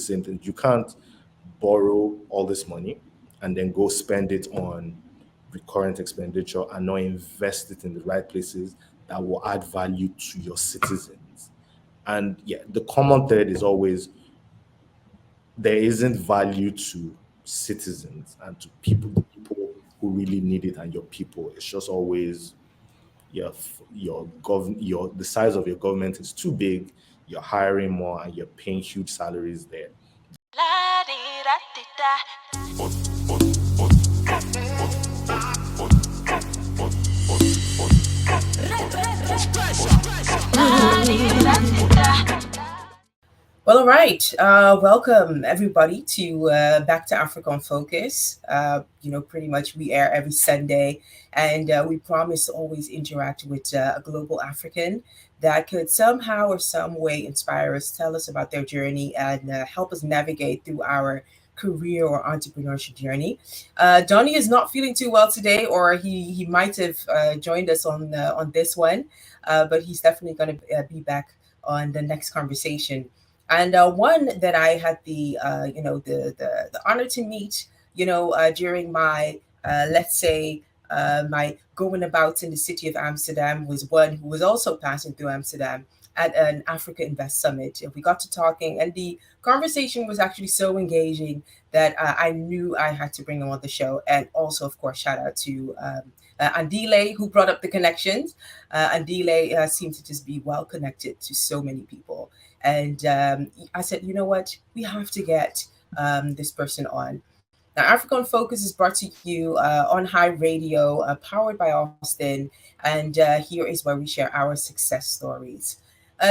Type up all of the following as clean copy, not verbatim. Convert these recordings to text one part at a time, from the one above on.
same thing. You can't borrow all this money and then go spend it on recurrent expenditure and not invest it in the right places that will add value to your citizens. And yeah, the common thread is always there isn't value to citizens and to people, the people who really need it and your people. It's just always your the size of your government is too big. You're hiring more and you're paying huge salaries there. Well, all right. Welcome everybody to Back to Africa on Focus. Pretty much we air every Sunday, and we promise to always interact with a global African that could somehow or some way inspire us, tell us about their journey, and help us navigate through our career or entrepreneurship journey. Donnie is not feeling too well today, or he might have joined us on this one, but he's definitely going to be back on the next conversation. And one that I had the honor to meet, during my let's say my going about in the city of Amsterdam was one who was also passing through Amsterdam at an Africa Invest Summit. And we got to talking, and the conversation was actually so engaging that I knew I had to bring him on the show. And also, of course, shout out to Andile, who brought up the connections. Andile seemed to just be well connected to so many people. And I said, you know what? We have to get this person on. Now, Africa on Focus is brought to you on High Radio, powered by Austin. And here is where we share our success stories.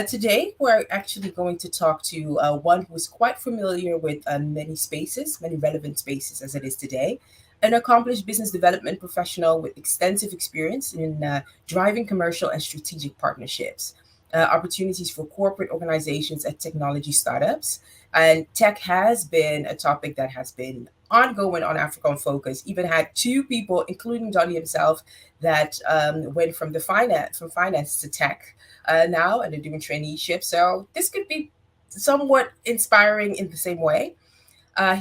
Today, we're actually going to talk to one who is quite familiar with many spaces, many relevant spaces as it is today. An accomplished business development professional with extensive experience in driving commercial and strategic partnerships, opportunities for corporate organizations and technology startups. And tech has been a topic that has been ongoing on Africa on Focus. Even had two people, including Johnny himself, that went from finance to tech now, and they're doing traineeship. So this could be somewhat inspiring in the same way.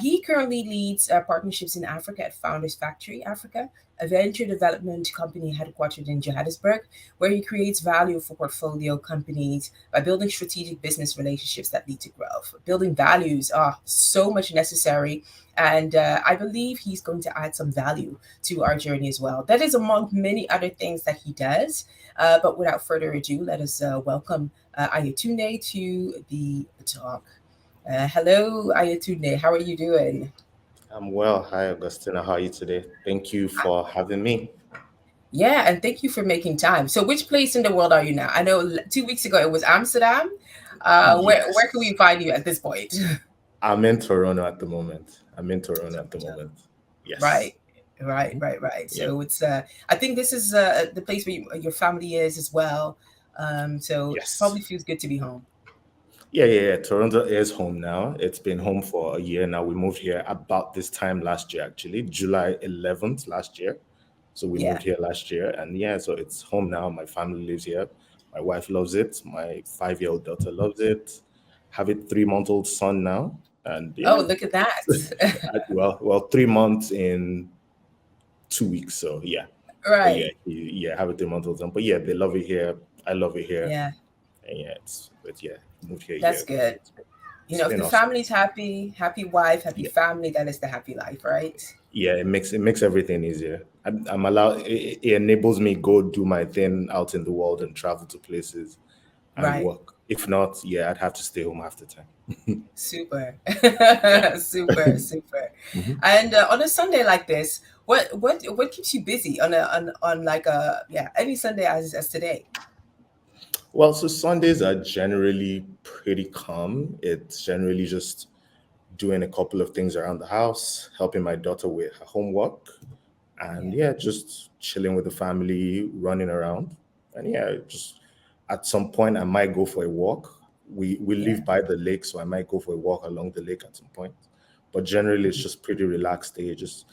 He currently leads partnerships in Africa at Founders Factory Africa, a venture development company headquartered in Johannesburg, where he creates value for portfolio companies by building strategic business relationships that lead to growth. Building values are so much necessary, and I believe he's going to add some value to our journey as well. That is among many other things that he does. But without further ado, let us welcome Ayotunde to the talk. Hello, Ayotunde. How are you doing? I'm well. Hi, Augustina. How are you today? Thank you for having me. Yeah, and thank you for making time. So, which place in the world are you now? I know 2 weeks ago it was Amsterdam. Where can we Yes. find you at this point? I'm in Toronto at the moment. I'm in Toronto at the moment. Yes. Right, right, Mhm. right, right. Yeah. So it's I think this is the place where your family is as well. So it Yes. probably feels good to be home. Yeah. Toronto is home now. It's been home for a year now. We moved here about this time last year, actually, July 11th last year. So we Yeah. moved here last year, and yeah, so it's home now. My family lives here. My wife loves it. My 5-year-old daughter loves it. Have a 3-month-old son now, and Oh, yeah, look at that. well, 3 months in 2 weeks. So yeah, but yeah, Right. have a 3-month-old son. But yeah, they love it here. I love it here, Yeah, and yeah, but yeah, moved here. Yeah, that's good. it's If been the awesome. family's happy, happy wife, happy Yeah, family, that is the happy life, right? yeah, it makes everything easier. I'm allowed. It enables me go do my thing out in the world and travel to places and Right. work. If not, yeah, I'd have to stay home half the time. Super. Yeah. Super, super. Mhm. And on a Sunday like this, what keeps you busy on like a yeah, any Sunday as today? Well, so Sundays are generally pretty calm. It's generally just doing a couple of things around the house, helping my daughter with her homework, and Yeah. yeah, just chilling with the family, running around. And yeah, just at some point I might go for a walk. We Yeah. live by the lake, so I might go for a walk along the lake at some point. But generally it's Mhm. just pretty relaxed day, just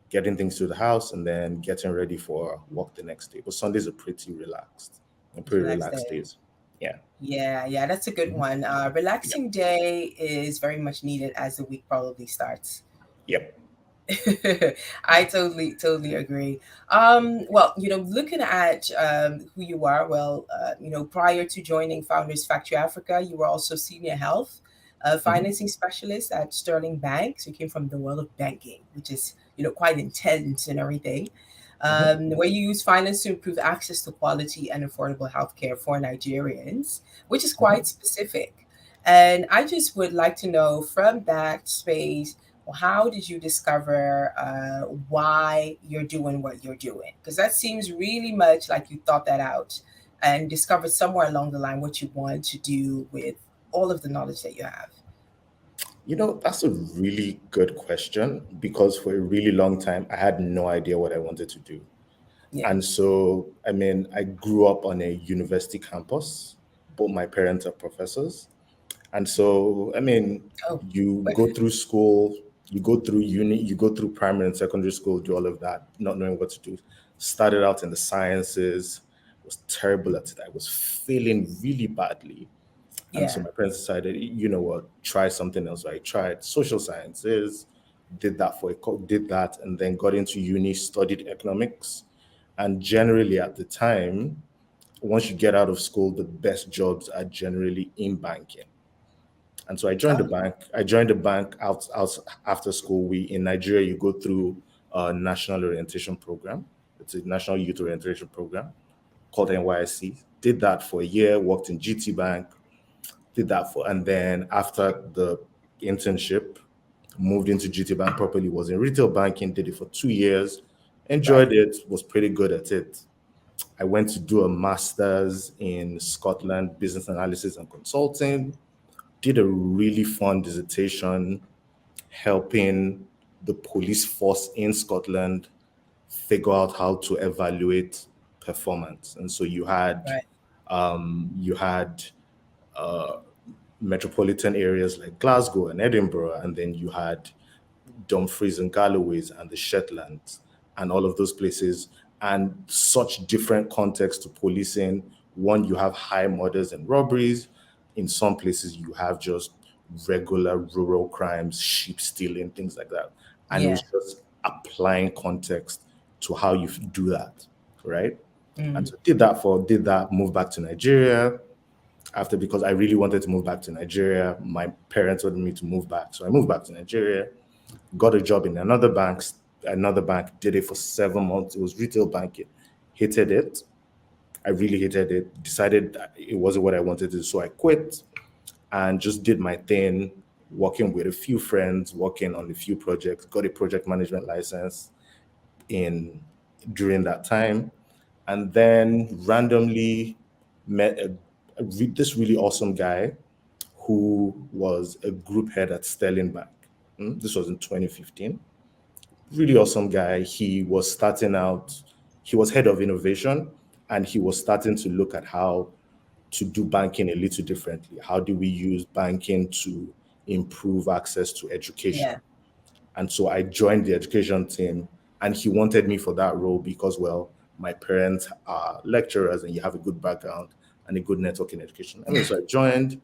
getting things to the house and then getting ready for work the next day. But Sundays are pretty relaxed and It's a pretty relaxed relaxed day. days. Yeah. Yeah, yeah, that's a good Mhm. one. Yep. Relaxing day is very much needed as the week probably starts. Yep. I totally agree. Well, looking at who you are, well, prior to joining Founders Factory Africa, you were also senior health Hmm. financing specialist at Sterling Bank. So you came from the world of banking, which is, quite intense and everything. Hmm. Where you use finance to improve access to quality and affordable healthcare for Nigerians, which is Hmm. quite specific. And I just would like to know from that space, well, how did you discover why you're doing what you're doing? Because that seems really much like you thought that out and discovered somewhere along the line what you want to do with all of the knowledge that you have. That's a really good question because for a really long time, I had no idea what I wanted to do. Yeah. And so, I mean, I grew up on a university campus. Both my parents are professors. And so, I mean, Oh, you go through school, you go through uni, you go through primary and secondary school, do all of that, not knowing what to do. Started out in the sciences, was terrible at it. I was failing really badly. And so yeah. my parents decided, you know what, try something else. So I tried social sciences, did that, and then got into uni, studied economics. And generally at the time, once you get out of school, the best jobs are generally in banking. And so I joined the Oh, bank. I joined the bank out after school. We in Nigeria, you go through a national orientation program. It's a national youth orientation program called NYSC. Did that for a year. Worked in GT Bank. Did that for, and then after the internship, moved into GT Bank properly. Was in retail banking. Did it for 2 years. right. Enjoyed it. Was pretty good at it. I went to do a master's in Scotland, business analysis and consulting. Did a really fun dissertation helping the police force in Scotland figure out how to evaluate performance. And so Right. you had metropolitan areas like Glasgow and Edinburgh, and then you had Dumfries and Galloways and the Shetlands and all of those places, and such different context to policing. One, you have high murders and robberies. In some places, you have just regular rural crimes, sheep stealing, things like that. And it Yeah. was just applying context to how you do that, right? And Mm, so did that, moved back to Nigeria after because I really wanted to move back to Nigeria. My parents wanted me to move back. So I moved back to Nigeria, got a job in another bank, did it for 7 months. It was retail banking. Hated it. I really hated it. Decided that it wasn't what I wanted to do. So I quit and just did my thing, working with a few friends, working on a few projects, got a project management license in during that time. And then randomly met this really awesome guy who was a group head at Sterling Bank. This was in 2015. Really awesome guy. He was starting out, he was head of innovation, and he was starting to look at how to do banking a little differently. How do we use banking to improve access to education? yeah. And so I joined the education team, and he wanted me for that role because, well, my parents are lecturers and you have a good background and a good network in education. I mean, so I joined,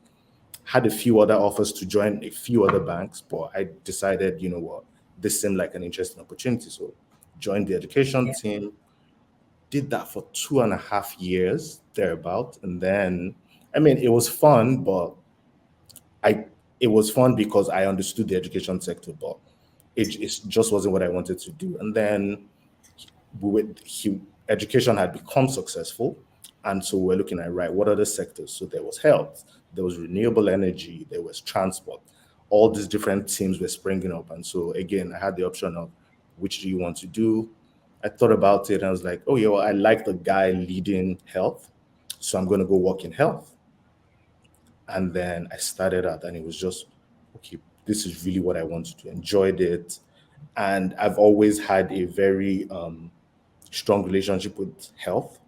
had a few other offers to join a few other banks, but I decided, you know what, this seemed like an interesting opportunity. So joined the education Yeah. team, did that for 2.5 years, thereabout. And then, I mean, it was fun, but I it was fun because I understood the education sector, but it just wasn't what I wanted to do. And then education had become successful. And so we're looking at, right, what other sectors? So there was health, there was renewable energy, there was transport. All these different teams were springing up. And so again, I had the option of which do you want to do? I thought about it and I was like, oh, yeah, well, I like the guy leading health. So I'm going to go work in health. And then I started out and it was just, okay, this is really what I want to do. Enjoyed it. And I've always had a very strong relationship with health.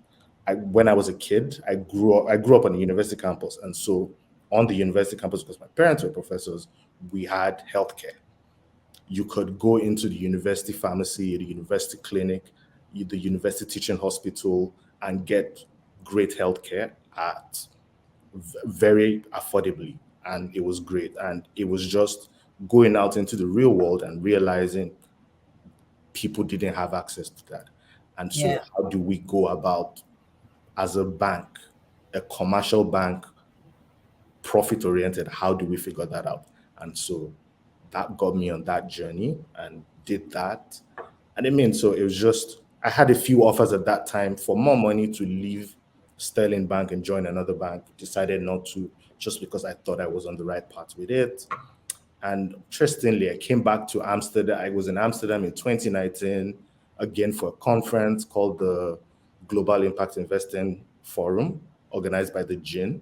When I was a kid, I grew up on a university campus. And so on the university campus, because my parents were professors, we had healthcare. You could go into the university pharmacy, the university clinic, the university teaching hospital, and get great healthcare at very affordably, and it was great. And it was just going out into the real world and realizing people didn't have access to that. And so, Yeah. how do we go about, as a bank, a commercial bank, profit oriented, how do we figure that out? And so that got me on that journey and did that. And I mean, so it was just, I had a few offers at that time for more money to leave Sterling Bank and join another bank. Decided not to, just because I thought I was on the right path with it. And interestingly, I came back to Amsterdam. I was in Amsterdam in 2019 again for a conference called the Global Impact Investing Forum, organized by the GIN.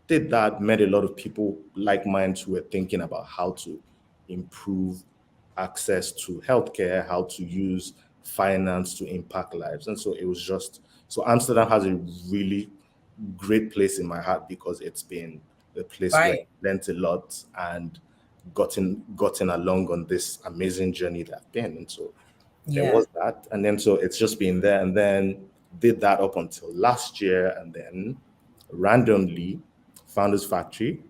Did that, met a lot of people like minds who were thinking about how to improve access to healthcare, how to use finance to impact lives. And so it was just, so Amsterdam has a really great place in my heart because it's been a place where I Right. learned a lot and gotten along on this amazing journey that I've been. And so there Yeah. was that. And then so it's just been there, and then did that up until last year, and then randomly Founders Factory,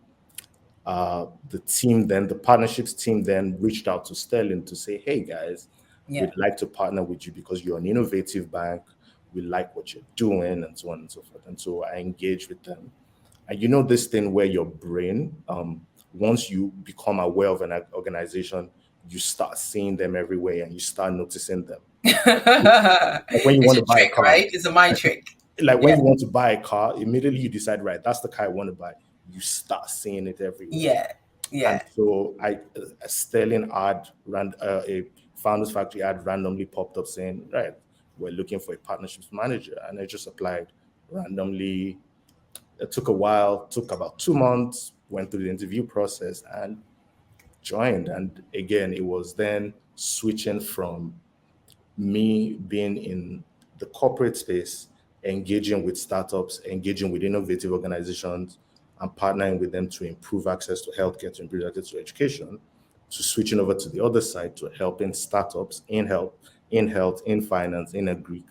the team then, the partnerships team then reached out to Sterling to say, hey guys, Yeah. we'd like to partner with you because you're an innovative bank. We like what you're doing, and so on and so forth. And so I engaged with them. And you know, this thing where your brain, once you become aware of an organization, you start seeing them everywhere and you start noticing them. Like when you It's want a to buy a trick, car, right? It's a mind trick. like when Yeah. you want to buy a car, immediately you decide, right, that's the car I want to buy. You start seeing it everywhere. Yeah. And Yeah. so a Sterling ad, a Founders Factory ad randomly popped up saying, right, we're looking for a partnerships manager. And I just applied randomly. It took a while, took about 2 months, went through the interview process and joined. And again, it was then switching from me being in the corporate space, engaging with startups, engaging with innovative organizations, and partnering with them to improve access to healthcare, to improve access to education, to switching over to the other side to helping startups in finance, in agri,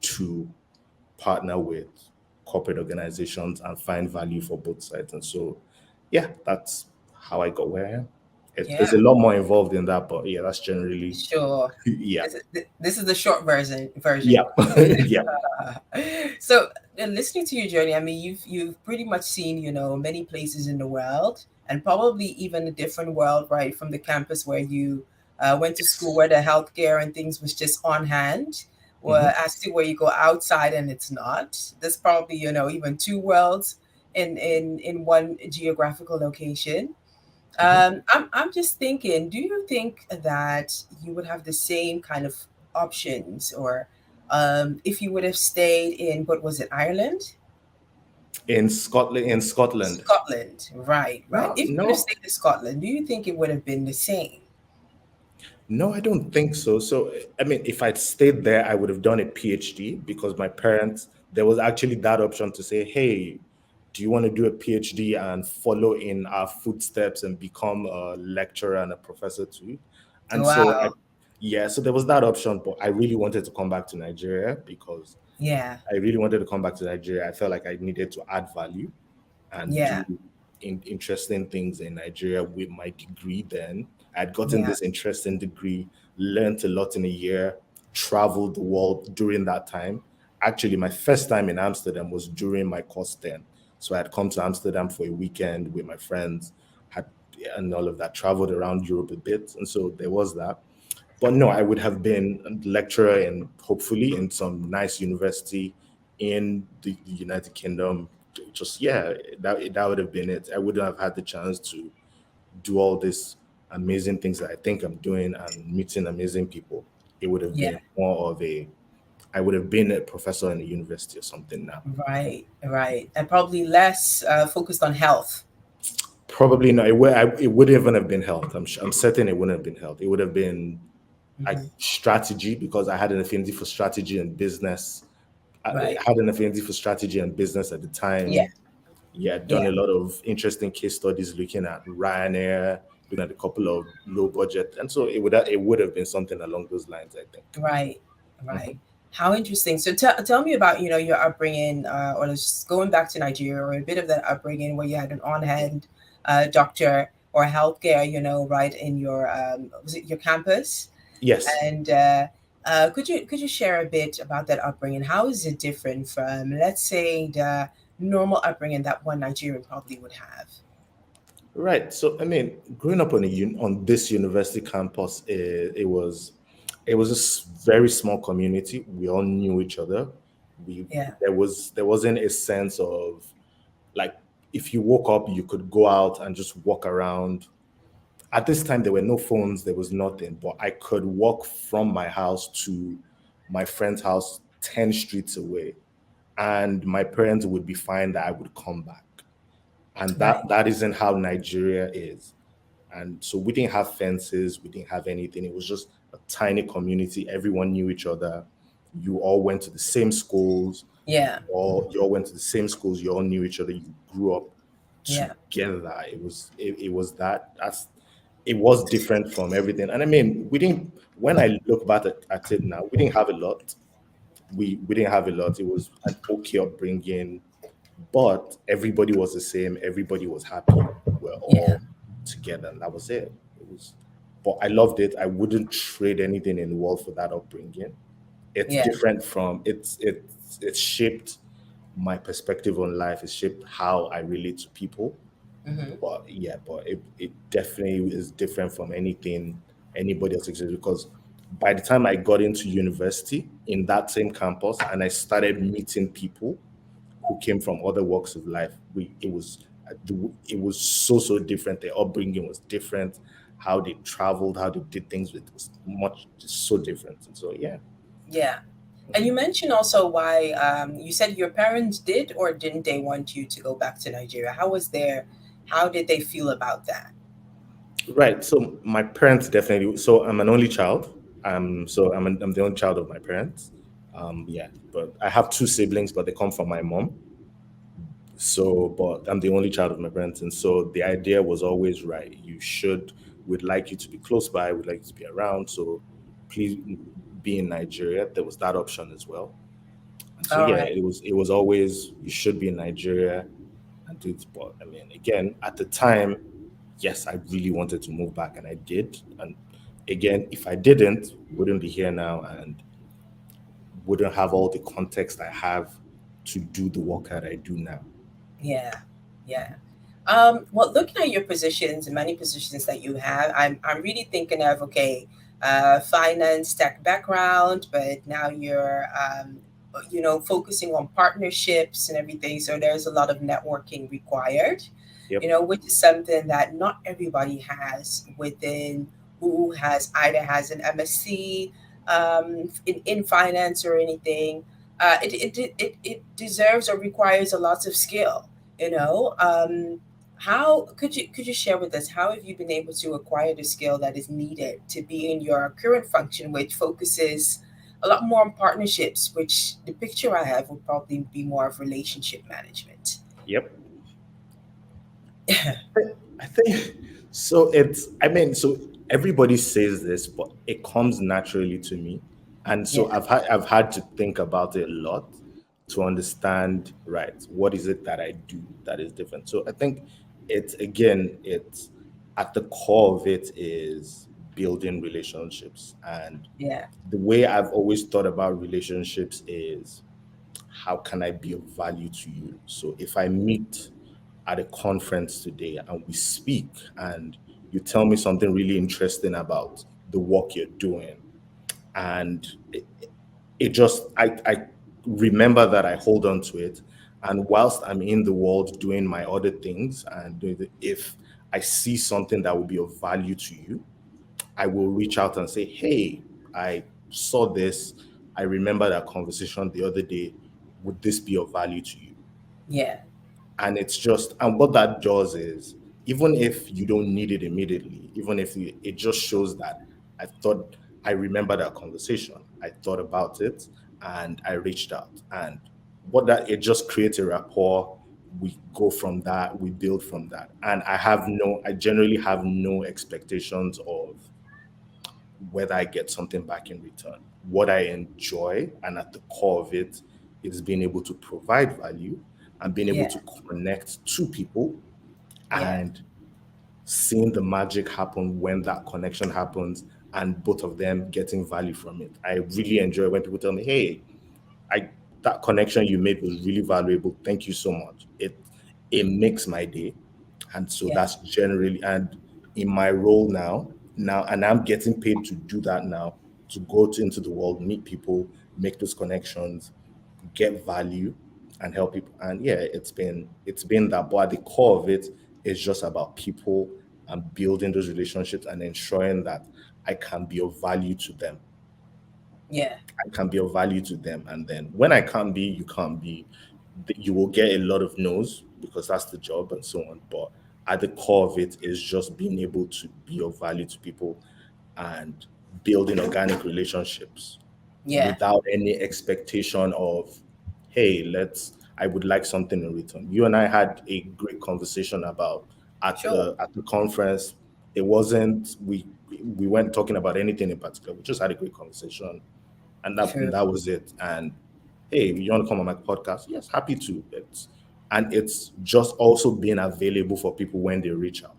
to partner with corporate organizations and find value for both sides. And so, yeah, that's how I got where I am. There's a Yeah. lot more involved in that, but yeah, that's generally, Sure. yeah. This is the short version. Yeah. Yeah. So, listening to your journey, I mean, you've pretty much seen, many places in the world, and probably even a different world, right, from the campus where you went to school, Yes. where the healthcare and things was just on hand, or Mhm. as to where you go outside and it's not. There's probably, even two worlds in one geographical location. Mhm. I'm just thinking, do you think that you would have the same kind of options, or if you would have stayed in, what was it, Ireland? In Scotland. Scotland, right, right. No, If you would have no, stayed in Scotland, do you think it would have been the same? no, I don't think so. So, I mean, if I'd stayed there, I would have done a PhD because my parents, there was actually that option to say, hey, do you want to do a PhD and follow in our footsteps and become a lecturer and a professor too? And so, Wow. yeah, so there was that option, but I really wanted to come back to Nigeria because Yeah, I really wanted to come back to Nigeria. I felt like I needed to add value and yeah, do interesting things in Nigeria with my degree then. I'd gotten yeah. this interesting degree, learned a lot in a year, traveled the world during that time. Actually, my first time in Amsterdam was during my course then. So I'd come to Amsterdam for a weekend with my friends, had and all of that, traveled around Europe a bit. And so there was that. But no, I would have been a lecturer and hopefully in some nice university in the United Kingdom. Just yeah, that would have been it. I wouldn't have had the chance to do all these amazing things that I think I'm doing and meeting amazing people. It would have Yeah, been more of a, I would have been a professor in a university or something now. right, right. And probably less focused on health. Probably not. It would even have been health. I'm certain it wouldn't have been health. It would have been like Hmm. strategy because I had an affinity for strategy and business. I Right. had an affinity for strategy and business at the Yeah, time. Yeah, I'd done yeah. a lot of interesting case studies looking at Ryanair, looking at a couple of low budget, and so it would have been something along those lines, I think. Right, right. Mhm. How interesting. So tell me about, your upbringing, or just going back to Nigeria, or a bit of that upbringing where you had an on-hand doctor or healthcare, right in your was it your campus? Yes. And could you share a bit about that upbringing? How is it different from, let's say, the normal upbringing that one Nigerian probably would have? Right. So I mean, growing up on this university campus, it was a very small community. We all knew each other. We Yeah, there wasn't a sense of, like, if you woke up, you could go out and just walk around. At this time, there were no phones. There was nothing. But I could walk from my house to my friend's house 10 streets away, and my parents would be fine that I would come back. And right. that isn't how Nigeria is. And so we didn't have fences, we didn't have anything. It was just a tiny community. Everyone knew each other. You all went to the same schools. Yeah, You all went to the same schools. You all knew each other. You grew up yeah, together. It was it was different from everything. And I mean, we didn't. When I look back at it now, we didn't have a lot. We didn't have a lot. It was an okay upbringing, but everybody was the same. Everybody was happy. We're yeah, all together, and that was it. It was, but I loved it. I wouldn't trade anything in the world for that upbringing. It's yeah. different from it's shaped my perspective on life. It shaped how I relate to people. Hmm. But yeah, but it definitely is different from anything anybody else exists, because by the time I got into university in that same campus and I started meeting people who came from other walks of life, it was so different. Their upbringing was different. How they traveled, how they did things, it was much so different. And so yeah. Yeah. And you mentioned also why, you said your parents did or didn't they want you to go back to Nigeria? How did they feel about that? Right. So my parents definitely. So I'm an only child. I'm the only child of my parents. Yeah, but I have two siblings, but they come from my mom. So, but I'm the only child of my parents, and so the idea was always, right. We'd like you to be close by. We'd like you to be around. So, please be in Nigeria. There was that option as well. And so, All yeah, right. it was always, you should be in Nigeria and do it. But I mean, again, at the time, yes, I really wanted to move back, and I did. And again, if I didn't, wouldn't be here now, and wouldn't have all the context I have to do the work that I do now. Yeah. Yeah. Well, looking at your positions, many positions that you have, I'm really thinking of, okay, finance tech background, but now you're focusing on partnerships and everything. So there's a lot of networking required, Yep. which is something that not everybody has within who has an MSc in finance or anything. It deserves or requires a lot of skill, you know. How could you share with us how have you been able to acquire the skill that is needed to be in your current function, which focuses a lot more on partnerships, which the picture I have would probably be more of relationship management. Yep. I think so. I mean, so everybody says this, but it comes naturally to me. And Yeah, so I've had to think about it a lot to understand, right, what is it that I do that is different. So I think it's at the core of it is building relationships. And yeah, the way I've always thought about relationships is, how can I be of value to you? So if I meet at a conference today and we speak and you tell me something really interesting about the work you're doing, and it just I remember that, I hold on to it, and whilst I'm in the world doing my other things and if I see something that will be of value to you, I will reach out and say, hey, I saw this. I remember that conversation the other day. Would this be of value to you? yeah, And it's just, and what that does is, even if you don't need it immediately, even if it just shows that I remember that conversation, I thought about it, and I reached out. And what that it just creates a rapport. We go from that, we build from that. And I generally have no expectations of whether I get something back in return. What I enjoy, and at the core of it, is being able to provide value and being able Yeah. to connect to people Yeah. and seeing the magic happen when that connection happens and both of them getting value from it. I really enjoy when people tell me, "Hey, I that connection you made was really valuable. Thank you so much." It makes my day. And so Yeah. that's generally, and in my role now, and I'm getting paid to do that now, to go into the world, meet people, make those connections, get value and help people. And yeah, it's been that, but at the core of it is just about people and building those relationships and ensuring that I can be of value to them. Yeah. I can be of value to them. And then when I can't be, you can't be. You will get a lot of no's because that's the job and so on. But at the core of it is just being able to be of value to people and building organic relationships Yeah. without any expectation of, hey, I would like something in return. You and I had a great conversation about Sure. at the conference. It wasn't we weren't talking about anything in particular. We just had a great conversation, and True. that was it. And hey, you want to come on my podcast? Yes, happy to. It's just also being available for people when they reach out.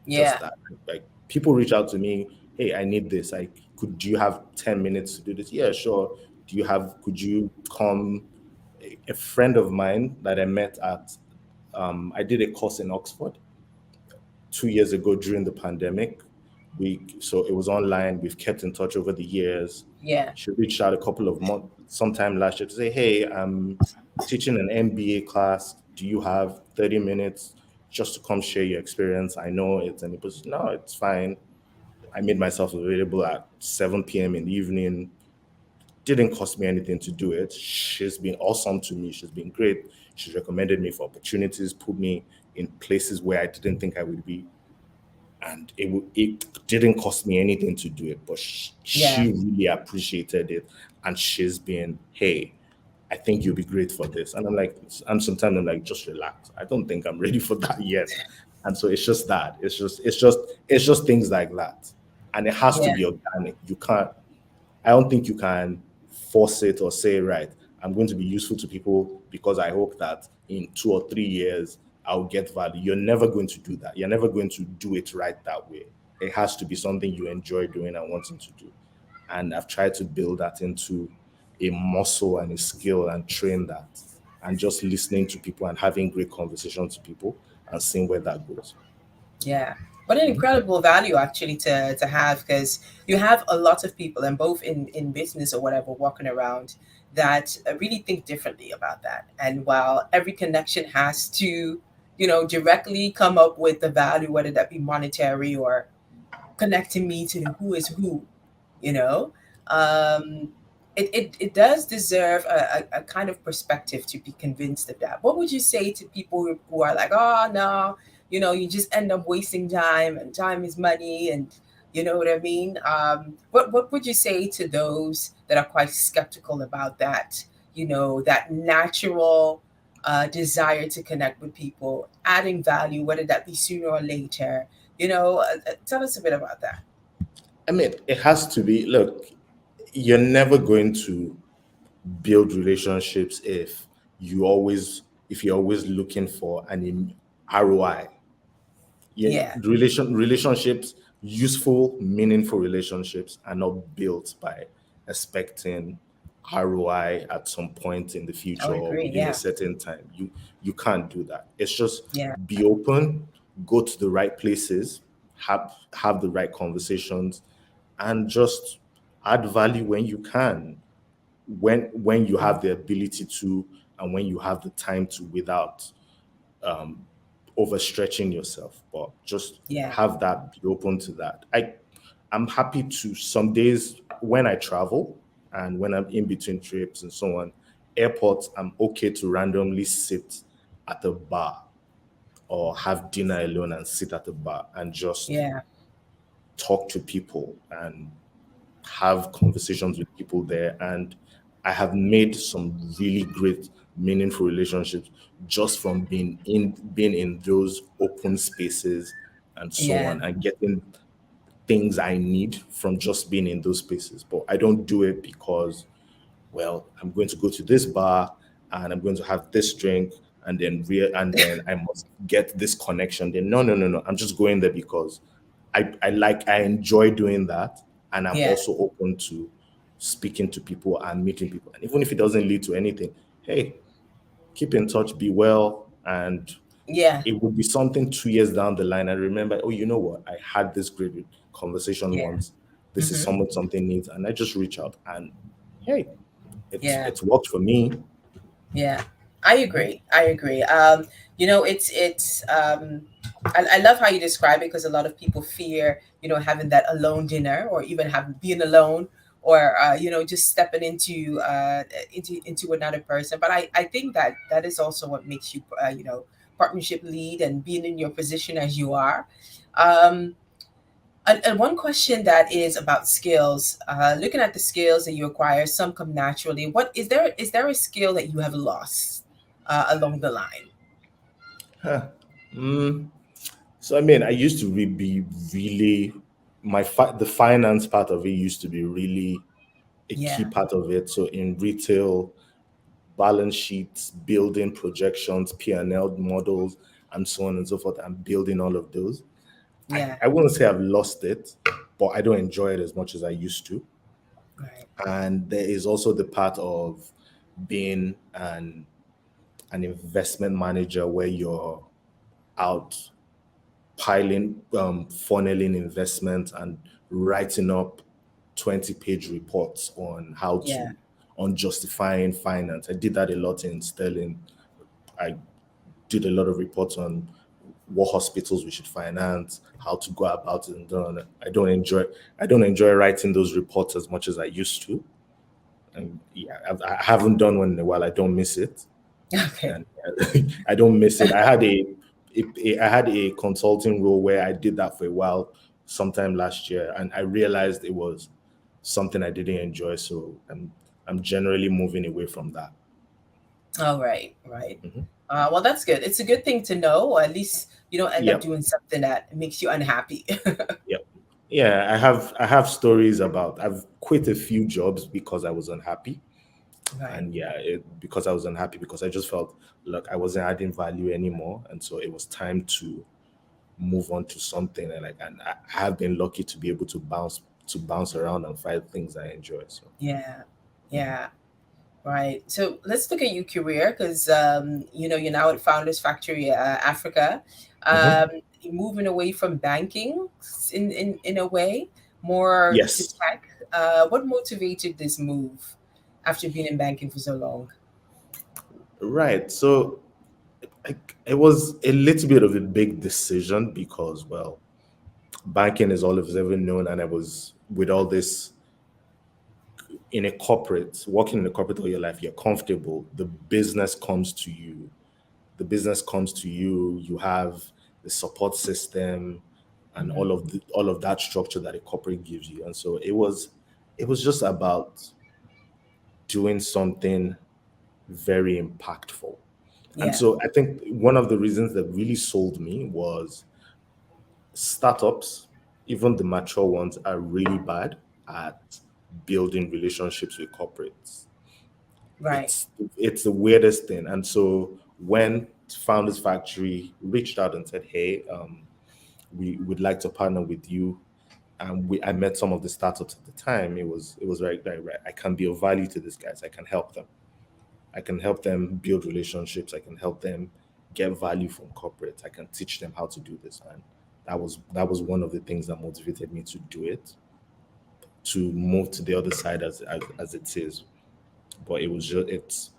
Just Yeah. that, like people reach out to me, hey, I need this. Like, do you have 10 minutes to do this? Yeah, sure. Could you come? A friend of mine that I met I did a course in Oxford 2 years ago during the pandemic. So it was online. We've kept in touch over the years. Yeah. She reached out a couple of months, sometime last year, to say, "Hey, I'm teaching an MBA class. Do you have 30 minutes just to come share your experience? I know it's an impossible." No, it's fine. I made myself available at 7 p.m. in the evening. Didn't cost me anything to do it. She's been awesome to me. She's been great. She's recommended me for opportunities, put me in places where I didn't think I would be, and it didn't cost me anything to do it, but Yeah. she really appreciated it. And she's been, hey, I think you'll be great for this. And I'm like, and sometimes I'm like, just relax, I don't think I'm ready for that yet. And so it's just that, it's just things like that. And it has to Yeah. be organic. I don't think you can force it or say, right, I'm going to be useful to people because I hope that in 2 or 3 years I'll get value. You're never going to do that. You're never going to do it right that way. It has to be something you enjoy doing and wanting to do. And I've tried to build that into a muscle and a skill and train that. And just listening to people and having great conversations to people and seeing where that goes. Yeah. What an Mhm. incredible value actually to have, because you have a lot of people, and both in business or whatever, walking around that really think differently about that. And while every connection has to, directly come up with the value, whether that be monetary or connecting me to the who is who, you know um it does deserve a kind of perspective to be convinced of that. What would you say to people who are like, oh no, you just end up wasting time, and time is money, and you know what I mean? What would you say to those that are quite skeptical about that, that natural desire to connect with people, adding value, whether that be sooner or later? Tell us a bit about that. I mean, it has to be, look, you're never going to build relationships if you're always looking for an ROI. Yeah. Relationships, useful, meaningful relationships, are not built by expecting ROI at some point in the I future would or agree. within a Yeah. certain time. You can't do that. It's just Yeah. be open, go to the right places, have the right conversations, and just add value when you can, when you Mm. have the ability to, and when you have the time to, without overstretching yourself. But just Yeah. have that, be open to that. I'm happy to, some days when I travel and when I'm in between trips and so on, airports, I'm okay to randomly sit at a bar or have dinner alone and sit at a bar and just Yeah. talk to people and have conversations with people there. And I have made some really great, meaningful relationships just from being in those open spaces and so Yeah. on, and getting things I need from just being in those spaces. But I don't do it because, well, I'm going to go to this bar and I'm going to have this drink and then I must get this connection. Then no, no, no, no. I'm just going there because I enjoy doing that, and I'm Yeah. also open to speaking to people and meeting people. And even if it doesn't lead to anything, hey, keep in touch, be well, and Yeah. it would be something 2 years down the line. I remember, oh, you know what? I had this great conversation Yeah. once. This is Mm-hmm. something needs, and I just reach out, and hey, Yeah. it's worked for me. Yeah, I agree. I agree. I love how you describe it because a lot of people fear, having that alone dinner or even having being alone or just stepping into another person. But I think that that is also what makes you partnership lead and being in your position as you are. Um, and one question that is about skills, looking at the skills that you acquire, some come naturally. What is there a skill that you have lost along the line? Huh. Mm. So I mean, I used to be really the finance part of it used to be really a key Yeah, part of it. So in retail, balance sheets, building projections, P&L models, and so on and so forth, and building all of those. yeah, I wouldn't say I've lost it, but I don't enjoy it as much as I used to. right. And there is also the part of being an investment manager where you're out piling, funneling investment and writing up 20-page reports on how Yeah, on justifying finance. I did that a lot in Sterling. I did a lot of reports on what hospitals we should finance, how to go about it, and done. I don't enjoy writing those reports as much as I used to. And yeah, I haven't done one in a while. I don't miss it, okay, and I don't miss it. I had a consulting role where I did that for a while, sometime last year, and I realized it was something I didn't enjoy. So I'm generally moving away from that. all right, right. Mhm. Well, that's good. It's a good thing to know, or at least you don't end up Yep, doing something that makes you unhappy. yep, yeah. I have stories about I've quit a few jobs because I was unhappy, Right. and yeah, because I was unhappy because I just felt like I wasn't adding value anymore, and so it was time to move on to something. And I have been lucky to be able to bounce around and find things I enjoy. So Yeah, yeah. Right. So let's look at your career because you're now at Founders Factory Africa, mhm. um, moving away from banking in a way more to Yes, tech. What motivated this move after being in banking for so long? right. So it was a little bit of a big decision because, well, banking is all I've ever known, and I was with all this in a corporate, working in a corporate all your life. You're comfortable. The business comes to you. You have the support system and Hmm. all of that structure that a corporate gives you. And so it was just about doing something very impactful. And Yeah. so I think one of the reasons that really sold me was startups, even the mature ones, are really bad at building relationships with corporates. Right. It's the weirdest thing. And so when Founders Factory reached out and said, "Hey, we would like to partner with you," and I met some of the startups at the time. It was very right. I can be of value to these guys. I can help them. I can help them build relationships. I can help them get value from corporates. I can teach them how to do this. And that was one of the things that motivated me to do it, to move to the other side as it is. But it was just it's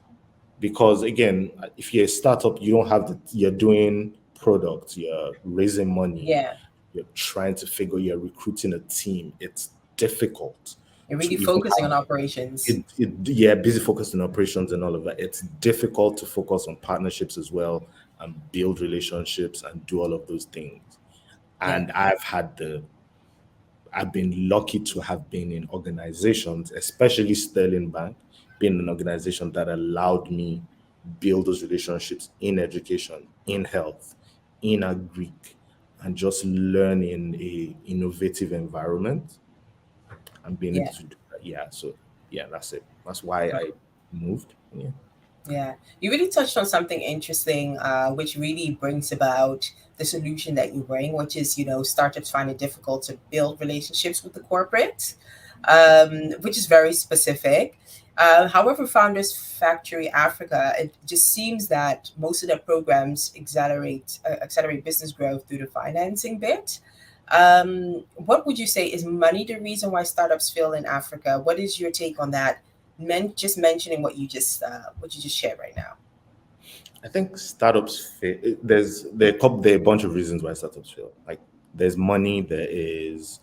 because again, if you're a startup, you don't have you're doing products, you're raising money, Yeah. you're recruiting a team. It's difficult You're to really even focusing have on operations. yeah, busy focused on operations and all of that. It's difficult to focus on partnerships as well and build relationships and do all of those things. Yeah. And I've been lucky to have been in organizations, especially Sterling Bank, being an organization that allowed me build those relationships in education, in health, in agri, and just learn in a innovative environment and being able Yeah. to do that. Yeah, so yeah, that's it. That's why I moved. Yeah. Yeah, you really touched on something interesting, which really brings about the solution that you bring, which is, startups find it difficult to build relationships with the corporate, which is very specific. However, Founders Factory Africa, it just seems that most of their programs accelerate business growth through the financing bit. What would you say, is money the reason why startups fail in Africa? What is your take on that? Just mentioning what you just shared right now. I think startups fail. There are a bunch of reasons why startups fail. Like there's money, there's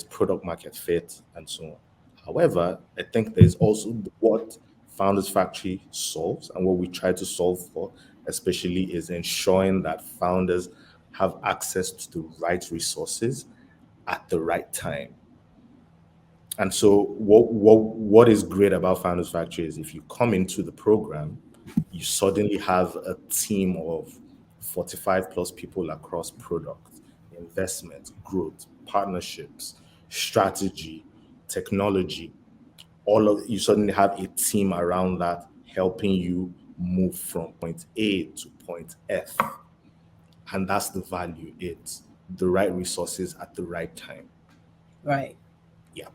product market fit, and so on. However, I think there's also what Founders Factory solves, and what we try to solve for, especially, is ensuring that founders have access to the right resources at the right time. And so what is great about Founders Factory is if you come into the program, you suddenly have a team of 45 plus people across product, investment, growth, partnerships, strategy, technology. All of you suddenly have a team around that helping you move from point A to point F. And that's the value. It's the right resources at the right time. Right. Yeah.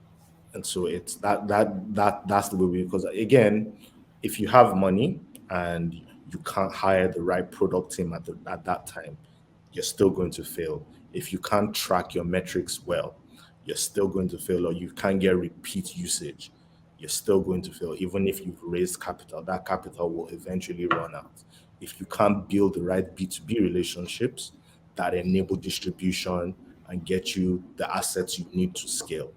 And so it's that's the way we, because again, if you have money and you can't hire the right product team at that time, you're still going to fail. If you can't track your metrics well, you're still going to fail, or you can't get repeat usage, you're still going to fail. Even if you've raised capital, that capital will eventually run out. If you can't build the right B2B relationships that enable distribution and get you the assets you need to scale,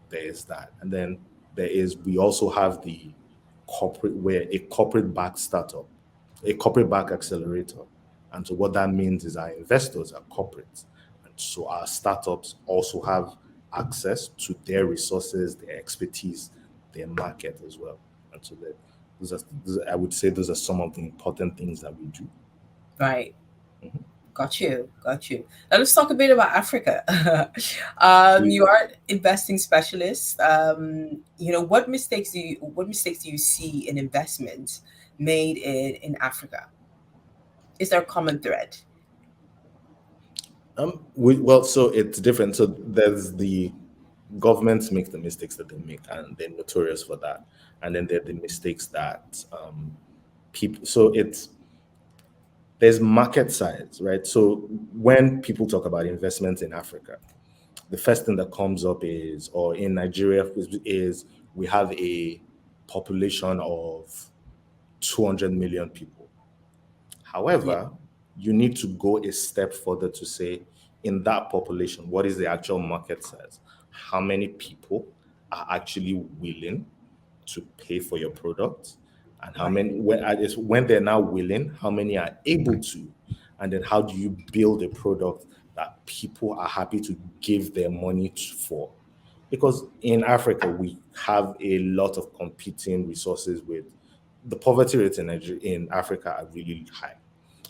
there is that. And then we also have the corporate, where a corporate backed startup, a corporate backed accelerator. And so what that means is our investors are corporates. And so our startups also have access to their resources, their expertise, their market as well. And so that I would say those are some of the important things that we do. Right. Mhm. Got you. Got you. Now let's talk a bit about Africa. You Please. are an investing specialist. What mistakes do you see in investments made in Africa? Is there a common thread? Well, so it's different. So there's the governments make the mistakes that they make, and they're notorious for that. And then there are the mistakes that people. So there's market size, right? So when people talk about investments in Africa, the first thing that comes up is, or in Nigeria, is we have a population of 200 million people. Yeah. However, you need to go a step further to say, in that population, what is the actual market size? How many people are actually willing to pay for your product? And how Right. many, when they're now willing, how many are able to? And then how do you build a product that people are happy to give their money for? Because in Africa, we have a lot of competing resources. With the poverty rates in in Africa are really high.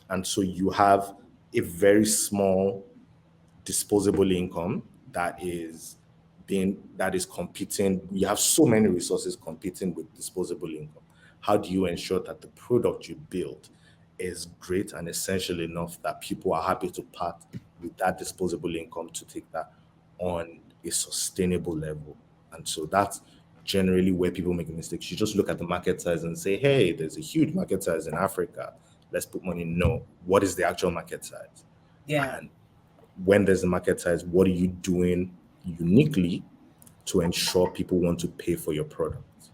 And so you have a very small disposable income that is competing. You have so many resources competing with disposable income. How do you ensure that the product you build is great and essential enough that people are happy to part with that disposable income to take that on a sustainable level? And so that's generally where people make mistakes. You just look at the market size and say, hey, there's a huge market size in Africa. Let's put money. No. What is the actual market size? Yeah. And when there's a market size, what are you doing uniquely to ensure people want to pay for your product?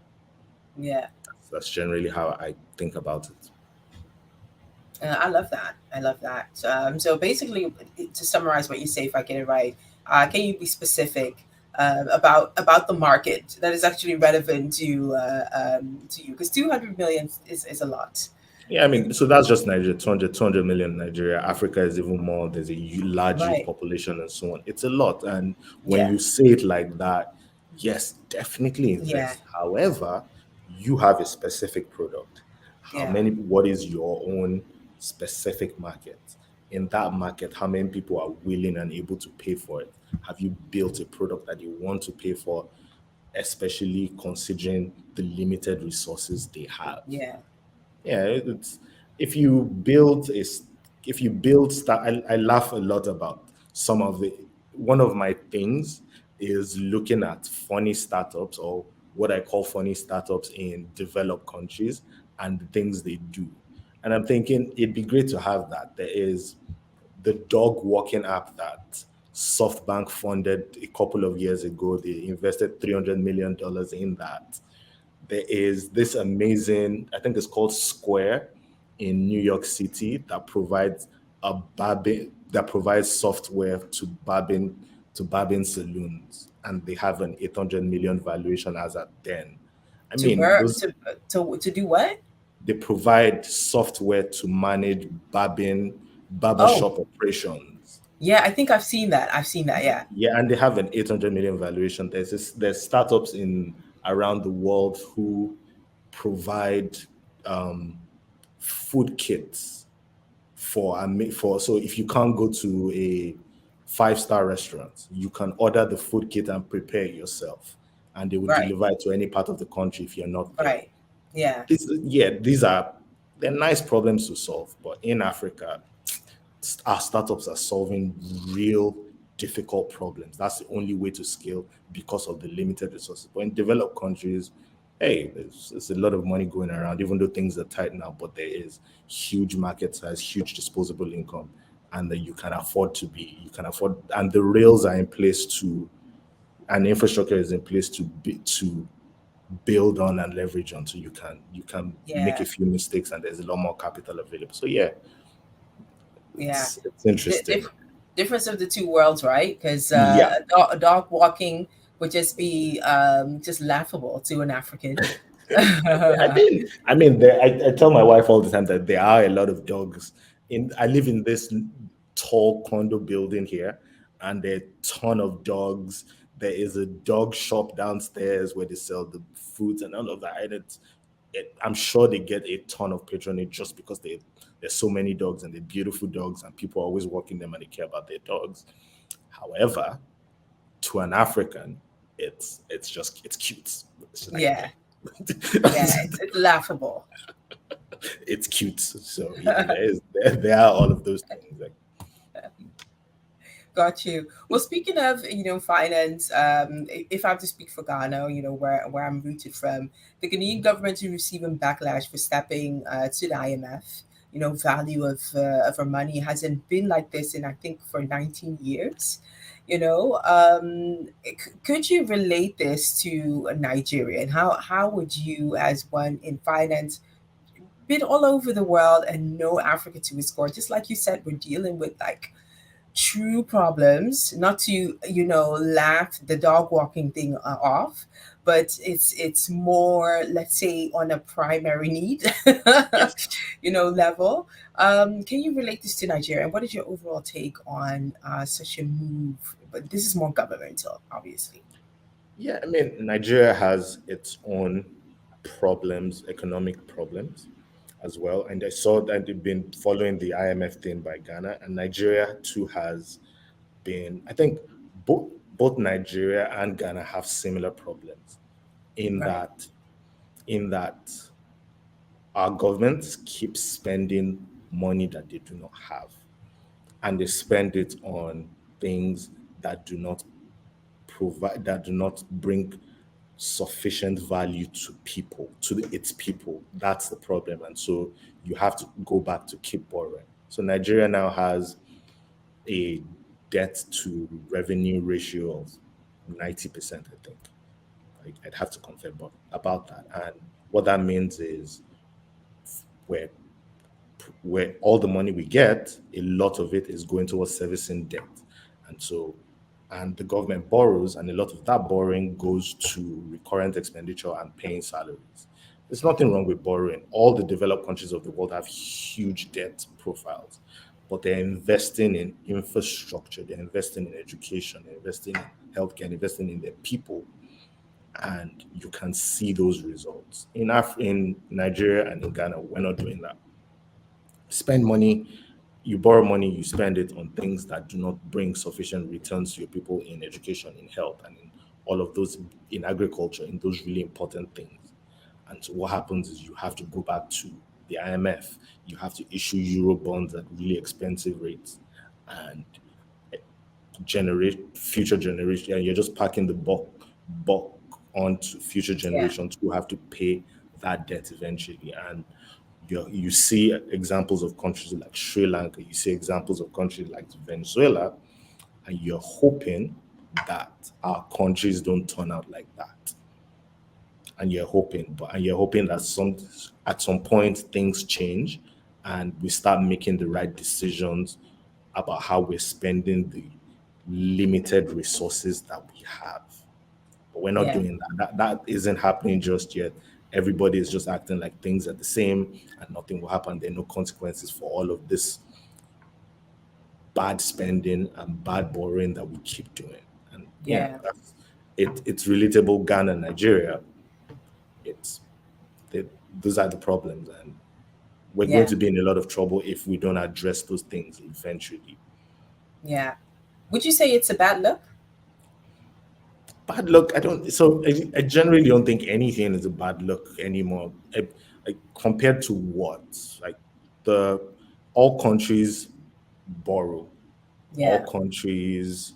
Yeah. That's generally how I think about it. I love that. I love that. So basically, to summarize what you say, if I get it right, can you be specific about the market that is actually relevant to you? Because 200 million is a lot. Yeah, I mean, so that's just Nigeria, 200 million in Nigeria. Africa is even more. There's a large youth Right. population and so on. It's a lot. And when Yeah. you say it like that, yes, definitely Yeah. invest. However, you have a specific product. Yeah. What is your own specific market? in that market, how many people are willing and able to pay for it? Have you built a product that you want to pay for, especially considering the limited resources they have? Yeah. Yeah, it's if you build a s- if you build start. I laugh a lot about some of the one of my things is looking at funny startups, or what I call funny startups in developed countries, and the things they do. And I'm thinking it'd be great to have that. There is the dog walking app that SoftBank funded a couple of years ago. They invested $300 million in that. There is this amazing, I think it's called Square in New York City, that provides software to barbing saloons, and they have an 800 million valuation as at then. I To mean, bur those to do what? they provide software to manage Oh, barbershop operations. yeah, I think I've seen that. I've seen that, yeah. Yeah, and they have an 800 million valuation. There's startups in around the world who provide um, food kits for so if you can't go to a five-star restaurant, you can order the food kit and prepare it yourself, and they will Right, deliver it to any part of the country if you're not there. right. Yeah, These are they're nice problems to solve, but in Africa, our startups are solving real difficult problems. That's the only way to scale because of the limited resources. But in developed countries, hey, there's a lot of money going around, even though things are tight now, but there is huge market size, huge disposable income, and that you can afford, and the rails are in place and infrastructure is in place to build on and leverage on, so you can make a yeah, few mistakes and there's a lot more capital available. So yeah, yeah. it's Di interesting. difference of the two worlds, right? Because Yeah. a dog walking would just be just laughable to an African. I tell my wife all the time that there are a lot of dogs. I live in this tall condo building here, and there are a ton of dogs. There is a dog shop downstairs where they sell the foods and all of that. And I'm sure they get a ton of patronage just because there's so many dogs and they're beautiful dogs, and people are always walking them and they care about their dogs. However, to an African, it's cute. It's just like Yeah, yeah, it's laughable. it's cute. So yeah, there are all of those things. Like Got you. Well, speaking of, finance, if I have to speak for Ghana, where I'm rooted from, the Ghanaian government is receiving backlash for stepping to the IMF. Value of our money hasn't been like this in, I think, for 19 years. Could you relate this to Nigeria, and how would you, as one in finance, been all over the world and know Africa to its core? Just like you said, we're dealing with like true problems, not to laugh the dog walking thing off, but it's more, let's say, on a primary need yes, level. Can you relate this to Nigeria, and what is your overall take on such a move? But this is more governmental, obviously. yeah. I mean, Nigeria has its own problems, economic problems as well. And I saw that they've been following the IMF thing by Ghana, and Nigeria too has been. I think both Nigeria and Ghana have similar problems in Right. that in that our governments keep spending money that they do not have, and they spend it on things that do not bring sufficient value to people, its people. That's the problem. And so you have to go back to keep borrowing. So Nigeria now has a debt to revenue ratio of 90%, I think. I'd have to confirm about that. And what that means is we're where all the money we get, a lot of it is going towards servicing debt. And so, and the government borrows, and a lot of that borrowing goes to recurrent expenditure and paying salaries. There's nothing wrong with borrowing. All the developed countries of the world have huge debt profiles, but they're investing in infrastructure, they're investing in education, they're investing in healthcare, investing in their people, and you can see those results. In Nigeria and in Ghana, we're not doing that. Spend money. you borrow money, you spend it on things that do not bring sufficient returns to your people in education, in health, and in all of those, in agriculture, in those really important things. And so what happens is you have to go back to the IMF. You have to issue euro bonds at really expensive rates and generate future generation. And you're just packing the buck onto future Yeah. generations who have to pay that debt eventually. And you see examples of countries like Sri Lanka, you see examples of countries like Venezuela, and you're hoping that our countries don't turn out like that. And you're hoping that at some point things change and we start making the right decisions about how we're spending the limited resources that we have. But we're not Yeah. doing that. That isn't happening just yet. Everybody is just acting like things are the same and nothing will happen. There are no consequences for all of this bad spending and bad borrowing that we keep doing. And yeah, Yeah. it's relatable. Ghana, Nigeria, it's it, those are the problems, and we're going Yeah. to be in a lot of trouble if we don't address those things eventually. Yeah. Would you say it's a bad look? Bad luck. I don't. So I generally don't think anything is a bad luck anymore. Compared to what? Like the all countries borrow. All Yeah. countries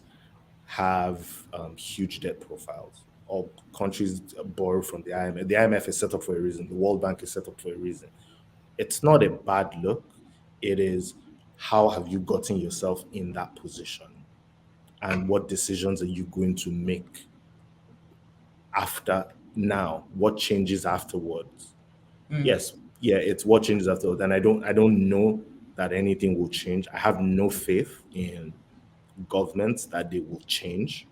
have huge debt profiles. All countries borrow from the IMF. The IMF is set up for a reason. The World Bank is set up for a reason. It's not a bad look. It is, how have you gotten yourself in that position, and what decisions are you going to make after now? What changes afterwards? Mm. Yes, yeah, it's what changes afterwards, and I don't know that anything will change. I have no faith in governments that they will change,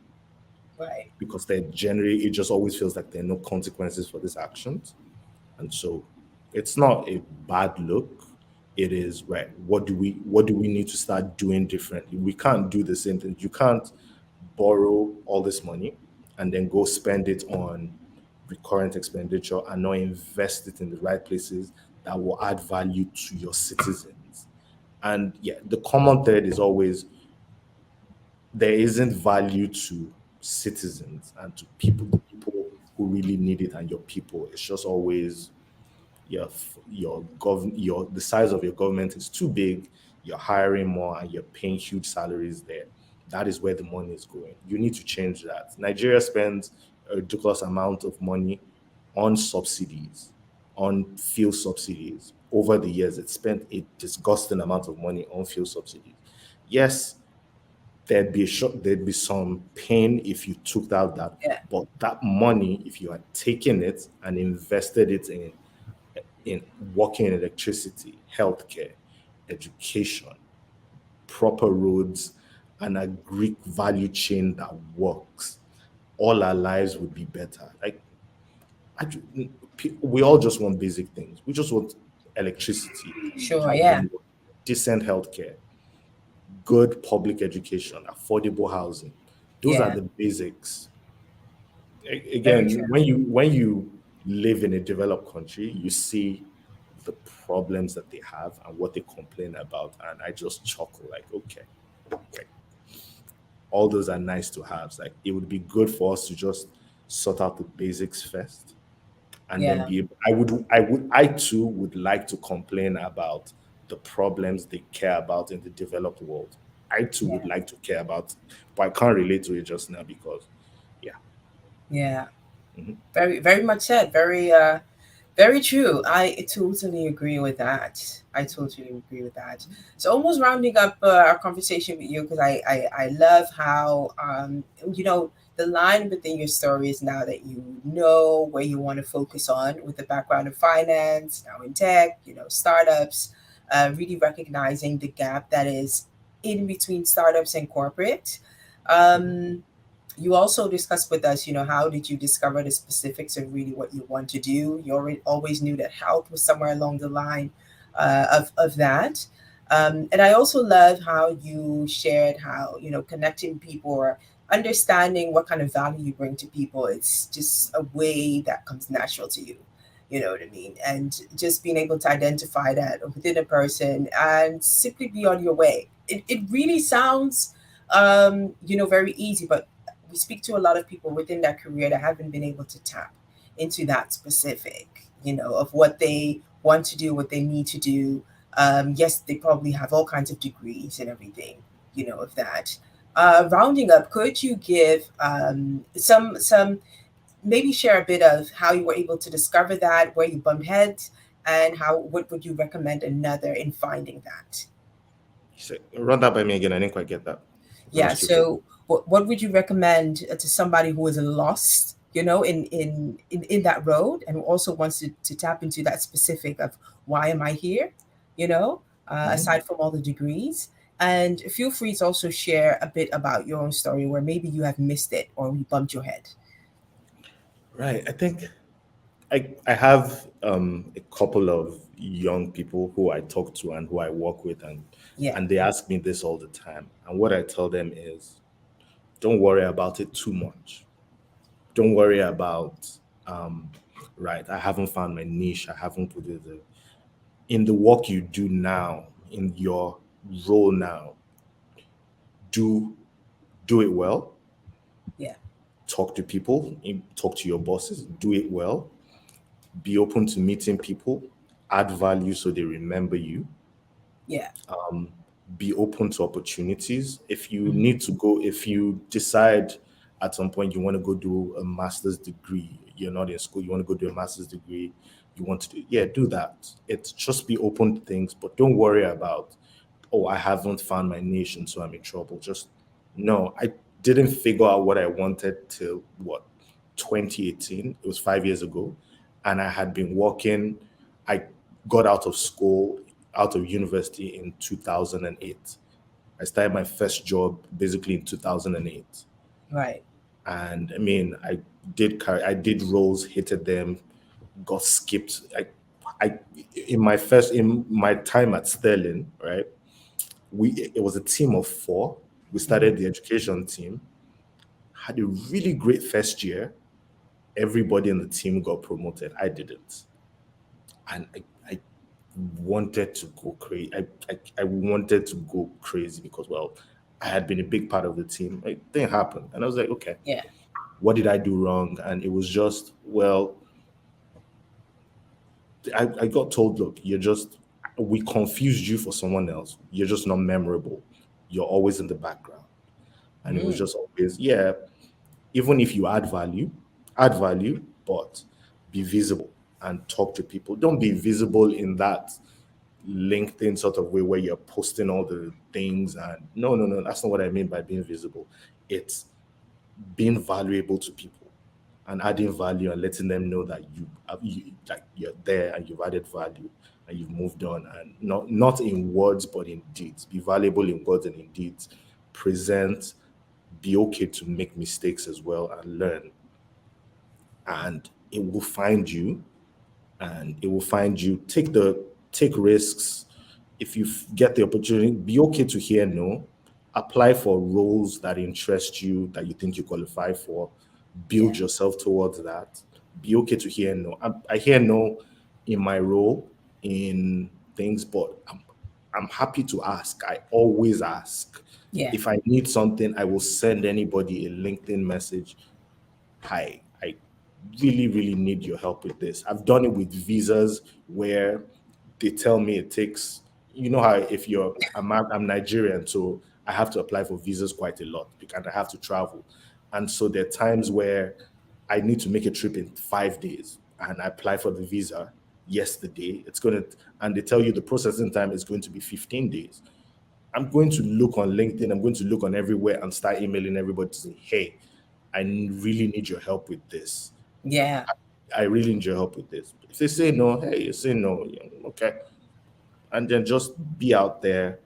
Right. because they generally, it just always feels like there are no consequences for these actions. And so it's not a bad look. It is, right, what do we need to start doing differently? We can't do the same thing. You can't borrow all this money and then go spend it on recurrent expenditure and not invest it in the right places that will add value to your citizens. And yeah, the common thread is always, there isn't value to citizens and to people, the people who really need it, and your people. It's just always your the size of your government is too big. You're hiring more and you're paying huge salaries there. That is where the money is going. You need to change that. Nigeria spends a ridiculous amount of money on subsidies, on fuel subsidies. Over the years, it spent a disgusting amount of money on fuel subsidies. Yes, there'd be some pain if you took out that, Yeah. but that money, if you had taken it and invested it in working in electricity, healthcare, education, proper roads, and a Greek value chain that works, all our lives would be better. Like, we all just want basic things. We just want electricity, Sure. Yeah. clean water, decent healthcare, good public education, affordable housing. Those are Yeah. the basics. Very Again, true. when you live in a developed country, you see the problems that they have and what they complain about, and I just chuckle like, okay, like, all those are nice to have. Like, it would be good for us to just sort out the basics first, and then Yeah. be able, I too would like to complain about the problems they care about in the developed world. I too Yeah. would like to care about, but I can't relate to it just now because, yeah. Yeah. Mhm. Very, very much said. Very true. I totally agree with that. I totally agree with that. So almost rounding up our conversation with you, because I love how the line within your story is now that you know where you want to focus on with the background of finance, now in tech, startups, really recognizing the gap that is in between startups and corporate. Um, you also discussed with us, how did you discover the specifics of really what you want to do? You always knew that health was somewhere along the line of that. And I also love how you shared how, connecting people or understanding what kind of value you bring to people, it's just a way that comes natural to you. You know what I mean? And just being able to identify that within a person and simply be on your way. It really sounds, very easy, but we speak to a lot of people within that career that haven't been able to tap into that specific, of what they want to do, what they need to do. Yes, they probably have all kinds of degrees and everything, of that. Rounding up, could you give some maybe share a bit of how you were able to discover that, where you bumped heads, and how what would you recommend another in finding that? Run that by me again. I didn't quite get that. I Yeah, lost you for. so what would you recommend to somebody who is lost, in that road and who also wants to tap into that specific of why am I here, Mhm. aside from all the degrees? And feel free to also share a bit about your own story where maybe you have missed it or you bumped your head. Right. I think I have a couple of young people who I talk to and who I work with, Yeah, and they ask me this all the time. And what I tell them is, don't worry about it too much. Don't worry about right. I haven't found my niche. I haven't put it in the work you do now, in your role now. Do do it well. yeah, Talk to people. Talk to your bosses. Do it well. Be open to meeting people. Add value so they remember you. yeah. Be open to opportunities. If you Hmm. need to go, if you decide at some point you want to go do a master's degree, you're not in school, you want to go do a master's degree, you want to do, yeah, do that. It's just be open to things, but don't worry about, oh, I haven't found my niche and so I'm in trouble. Just no, I didn't figure out what I wanted till what 2018. It was 5 years ago. And I had been working, I got out of school, out of university in 2008. I started my first job basically in 2008. Right. And I mean, I did roles, hated them, got skipped. I, in my time at Sterling, right? It was a team of four. We Hmm. started the education team, had a really great first year. Everybody in the team got promoted. I didn't. And I wanted to go crazy. I wanted to go crazy because, well, I had been a big part of the team. It didn't happen. And I was like, okay, Yeah. what did I do wrong? And it was just, well, I got told, look, we confused you for someone else. You're just not memorable. You're always in the background. And it was Mm. just always, yeah, even if you add value, but be visible and talk to people. Don't be visible in that LinkedIn sort of way where you're posting all the things. And no, no, no, that's not what I mean by being visible. It's being valuable to people and adding value and letting them know that like you're there and you've added value and you've moved on, and not in words but in deeds. Be valuable in words and in deeds. Present. Be okay to make mistakes as well and learn, and it will find you, and it will find you. Take risks. If you get the opportunity, be okay to hear no. Apply for roles that interest you, that you think you qualify for. Yeah. Build yourself towards that. Be okay to hear no. I hear no in my role in things, but I'm happy to ask. I always ask. Yeah. If I need something, I will send anybody a LinkedIn message. Hi, I really, really need your help with this. I've done it with visas where they tell me it takes, you know how if I'm Nigerian, so I have to apply for visas quite a lot because I have to travel. And so there are times where I need to make a trip in 5 days and I apply for the visa yesterday. And they tell you the processing time is going to be 15 days. I'm going to look on LinkedIn, I'm going to look on everywhere and start emailing everybody to say, hey, really need your help with this. Yeah. I really need your help with this. If they say no, hey, you say no, yeah, okay. And then just be out there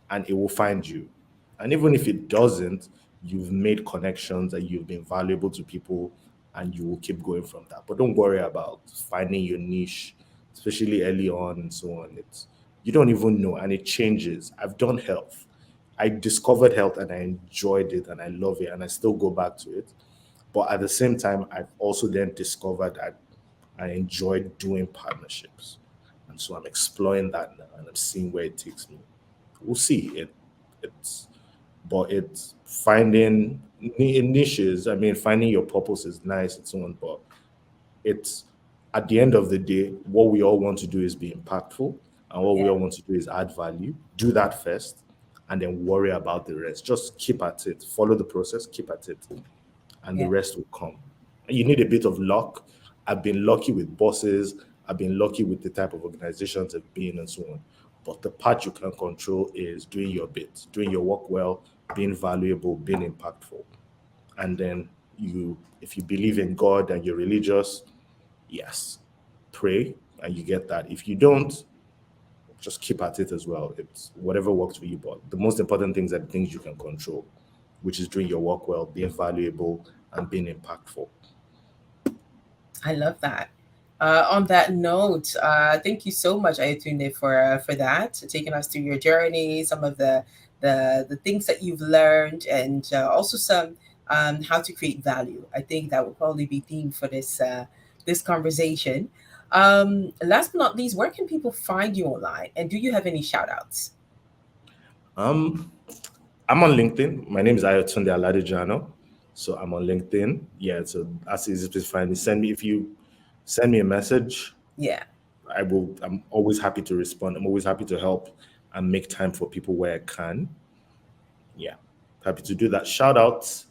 and it will find you. And even if it doesn't, you've made connections and you've been valuable to people and you will keep going from that. But don't worry about finding your niche, especially early on and so on. It's you don't even know and it changes. I've done health. I discovered health and I enjoyed it and I love it and I still go back to it. But at the same time, I've also then discovered that I enjoy doing partnerships. And so I'm exploring that now and I'm seeing where it takes me. We'll see. It's but it's finding niches. I mean, finding your purpose is nice and so on, but it's at the end of the day, what we all want to do is be impactful, and what we Yeah. all want to do is add value. Do that first, and then worry about the rest. Just keep at it, follow the process, keep at it, and the Yeah. rest will come. You need a bit of luck. I've been lucky with bosses, I've been lucky with the type of organizations I've been and so on. But the part you can control is doing your bit, doing your work well, being valuable, being impactful. And then if you believe in God and you're religious, yes, pray and you get that. If you don't, just keep at it as well. It's whatever works for you. But the most important things are the things you can control, which is doing your work well, being valuable, and being impactful. I love that. On that note, thank you so much, Ayotunde, for that, taking us through your journey, some of the things that you've learned, and also some how to create value. I think that will probably be theme for this conversation. Last but not least, where can people find you online, and do you have any shout outs? Um, I'm on LinkedIn. My name is Ayotunde Aladejana. So I'm on LinkedIn. Yeah, so that's easy to find me. Send me if you send me a message. Yeah, I'm always happy to respond. I'm always happy to help and make time for people where I can. Yeah, happy to do that. Shout outs.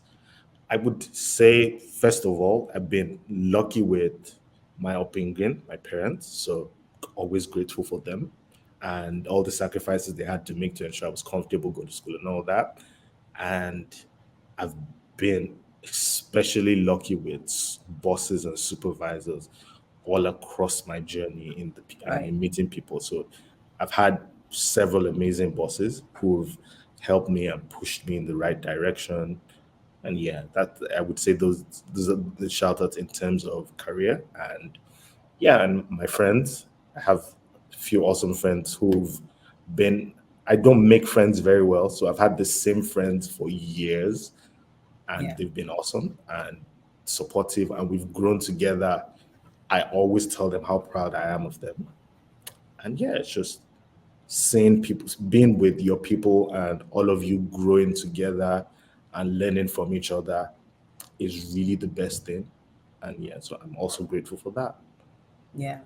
I would say, first of all, I've been lucky with my upbringing, my parents. So always grateful for them and all the sacrifices they had to make to ensure I was comfortable, go to school and all that. And I've been especially lucky with bosses and supervisors all across my journey and right. in meeting people. So I've had several amazing bosses who've helped me and pushed me in the right direction. And yeah, that I would say those are the shout outs in terms of career. And yeah, and my friends, I have a few awesome friends who've been I don't make friends very well, so I've had the same friends for years and Yeah, they've been awesome and supportive and we've grown together. I always tell them how proud I am of them. And yeah, it's just seeing people, being with your people and all of you growing together and learning from each other is really the best thing. And yeah, so I'm also grateful for that. yeah.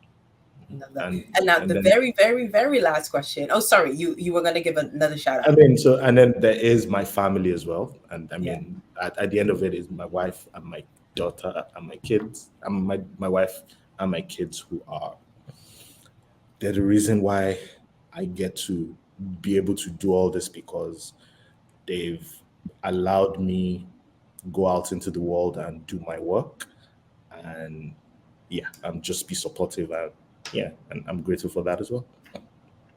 Love that. And And now and the then very, very, very last question. Oh, sorry, you were gonna give another shout I out. mean, so and then there is my family as well. And I Yeah, mean, at the end of it is my wife and my daughter and my kids and my wife and my kids who are they're the reason why I get to be able to do all this because they've allowed me go out into the world and do my work and yeah, just be supportive and yeah, and I'm grateful for that as well.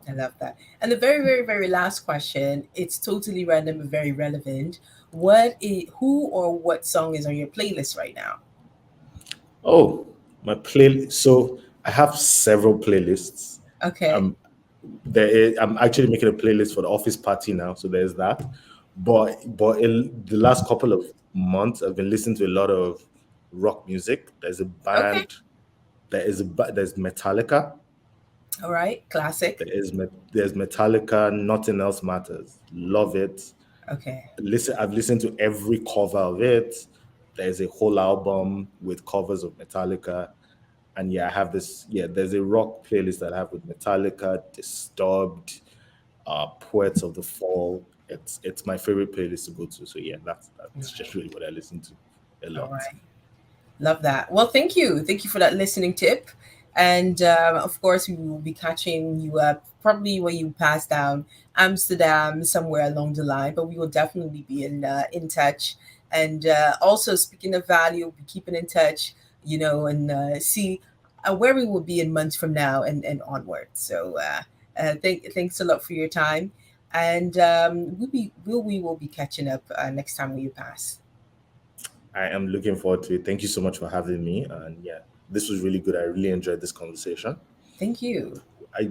I love that. And the very, very, very last question. It's totally random but very relevant. Who or what song is on your playlist right now? Oh, my playlist. So I have several playlists. Okay, Um, I'm actually making a playlist for the office party now, so there's that. But in the last couple of months, I've been listening to a lot of rock music. There's a okay, band. There's Metallica. all right, classic. There's Metallica. Nothing else matters. Love it. Okay, I've listened to every cover of it. There's a whole album with covers of Metallica. And yeah, I have this. Yeah, there's a rock playlist that I have with Metallica, Disturbed, Poets of the Fall. It's my favorite playlist to go to. So yeah, that's just really what I listen to a all lot. right. Love that. Well, thank you. Thank you for that listening tip. And of course, we will be catching you up probably when you pass down Amsterdam somewhere along the line. But we will definitely be in touch. And also, speaking of value, be keeping in touch. And see where we will be in months from now and onward. So, thanks a lot for your time. And we will be catching up next time we pass. I am looking forward to it. Thank you so much for having me. And yeah, this was really good. I really enjoyed this conversation. Thank you.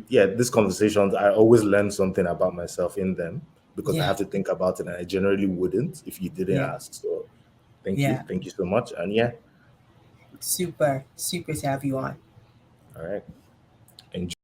Yeah, these conversations, I always learn something about myself in them because I Yeah. have to think about it and I generally wouldn't if you didn't Yeah. ask. So thank you. Yeah. Thank you so much. And yeah, Super, super to have you on. All right. Enjoy.